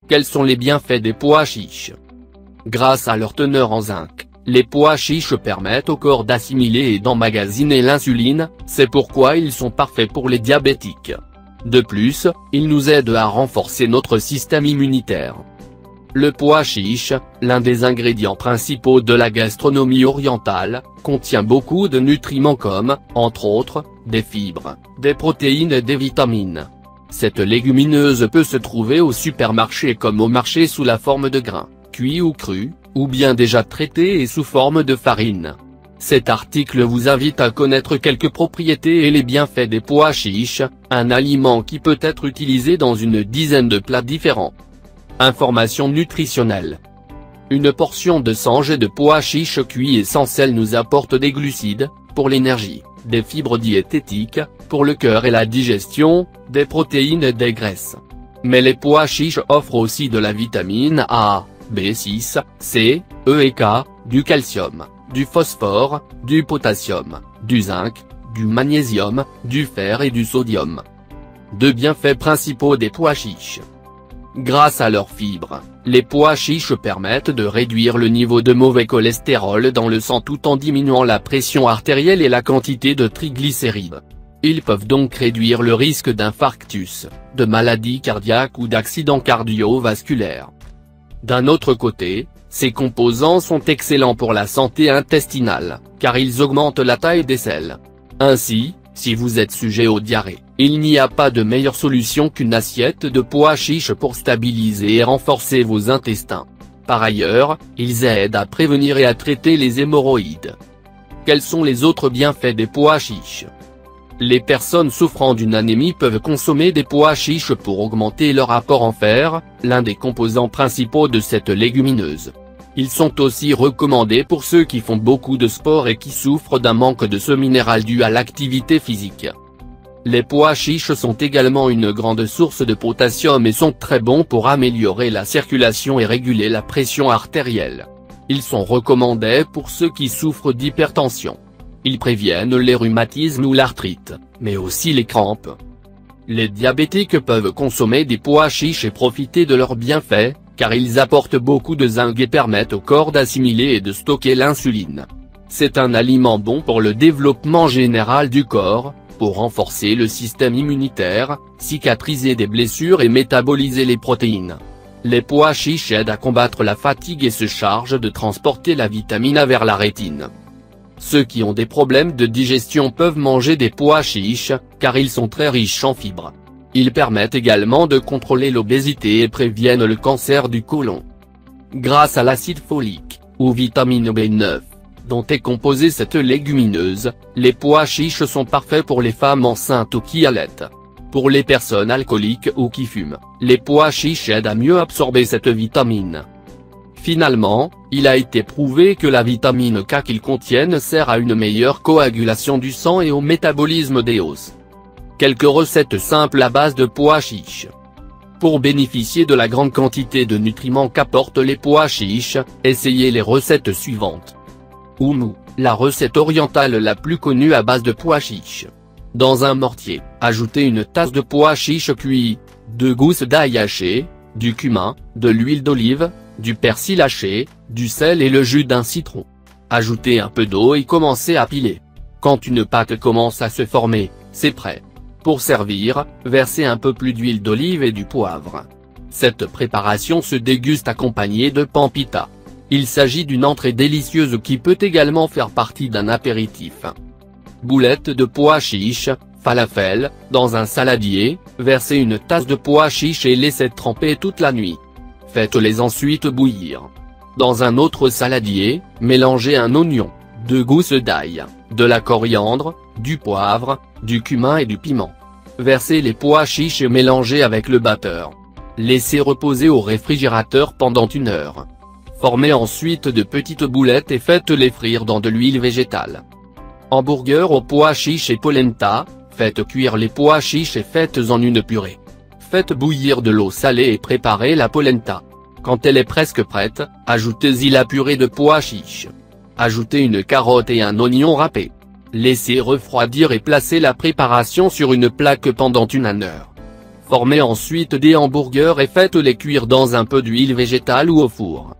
Quels sont les bienfaits des pois chiches? Grâce à leur teneur en zinc, les pois chiches permettent au corps d'assimiler et d'emmagasiner l'insuline, c'est pourquoi ils sont parfaits pour les diabétiques. De plus, ils nous aident à renforcer notre système immunitaire. Le pois chiche, l'un des ingrédients principaux de la gastronomie orientale, contient beaucoup de nutriments comme, entre autres, des fibres, des protéines et des vitamines. Cette légumineuse peut se trouver au supermarché comme au marché sous la forme de grains, cuits ou crus, ou bien déjà traités et sous forme de farine. Cet article vous invite à connaître quelques propriétés et les bienfaits des pois chiches, un aliment qui peut être utilisé dans une dizaine de plats différents. Information nutritionnelle. Une portion de 100 g de pois chiches cuits et sans sel nous apporte des glucides, pour l'énergie, des fibres diététiques, pour le cœur et la digestion, des protéines et des graisses. Mais les pois chiches offrent aussi de la vitamine A, B6, C, E et K, du calcium, du phosphore, du potassium, du zinc, du magnésium, du fer et du sodium. Deux bienfaits principaux des pois chiches. Grâce à leurs fibres, les pois chiches permettent de réduire le niveau de mauvais cholestérol dans le sang tout en diminuant la pression artérielle et la quantité de triglycérides. Ils peuvent donc réduire le risque d'infarctus, de maladie cardiaque ou d'accident cardiovasculaire. D'un autre côté, ces composants sont excellents pour la santé intestinale, car ils augmentent la taille des selles. Ainsi, si vous êtes sujet aux diarrhées, il n'y a pas de meilleure solution qu'une assiette de pois chiches pour stabiliser et renforcer vos intestins. Par ailleurs, ils aident à prévenir et à traiter les hémorroïdes. Quels sont les autres bienfaits des pois chiches? Les personnes souffrant d'une anémie peuvent consommer des pois chiches pour augmenter leur apport en fer, l'un des composants principaux de cette légumineuse. Ils sont aussi recommandés pour ceux qui font beaucoup de sport et qui souffrent d'un manque de ce minéral dû à l'activité physique. Les pois chiches sont également une grande source de potassium et sont très bons pour améliorer la circulation et réguler la pression artérielle. Ils sont recommandés pour ceux qui souffrent d'hypertension. Ils préviennent les rhumatismes ou l'arthrite, mais aussi les crampes. Les diabétiques peuvent consommer des pois chiches et profiter de leurs bienfaits, car ils apportent beaucoup de zinc et permettent au corps d'assimiler et de stocker l'insuline. C'est un aliment bon pour le développement général du corps, pour renforcer le système immunitaire, cicatriser des blessures et métaboliser les protéines. Les pois chiches aident à combattre la fatigue et se chargent de transporter la vitamine A vers la rétine. Ceux qui ont des problèmes de digestion peuvent manger des pois chiches, car ils sont très riches en fibres. Ils permettent également de contrôler l'obésité et préviennent le cancer du côlon. Grâce à l'acide folique, ou vitamine B9, dont est composée cette légumineuse, les pois chiches sont parfaits pour les femmes enceintes ou qui allaitent. Pour les personnes alcooliques ou qui fument, les pois chiches aident à mieux absorber cette vitamine. Finalement, il a été prouvé que la vitamine K qu'ils contiennent sert à une meilleure coagulation du sang et au métabolisme des os. Quelques recettes simples à base de pois chiches. Pour bénéficier de la grande quantité de nutriments qu'apportent les pois chiches, essayez les recettes suivantes. Oumou, la recette orientale la plus connue à base de pois chiches. Dans un mortier, ajoutez une tasse de pois chiches cuits, 2 gousses d'ail haché, du cumin, de l'huile d'olive, du persil haché, du sel et le jus d'un citron. Ajoutez un peu d'eau et commencez à piler. Quand une pâte commence à se former, c'est prêt. Pour servir, versez un peu plus d'huile d'olive et du poivre. Cette préparation se déguste accompagnée de pampita. Il s'agit d'une entrée délicieuse qui peut également faire partie d'un apéritif. Boulettes de pois chiches, falafel, dans un saladier, versez une tasse de pois chiches et laissez tremper toute la nuit. Faites-les ensuite bouillir. Dans un autre saladier, mélangez un oignon, 2 gousses d'ail, de la coriandre, du poivre, du cumin et du piment. Versez les pois chiches et mélangez avec le batteur. Laissez reposer au réfrigérateur pendant 1 heure. Formez ensuite de petites boulettes et faites-les frire dans de l'huile végétale. Hamburger aux pois chiches et polenta, faites cuire les pois chiches et faites-en une purée. Faites bouillir de l'eau salée et préparez la polenta. Quand elle est presque prête, ajoutez-y la purée de pois chiches. Ajoutez une carotte et un oignon râpé. Laissez refroidir et placez la préparation sur une plaque pendant 1 heure. Formez ensuite des hamburgers et faites-les cuire dans un peu d'huile végétale ou au four.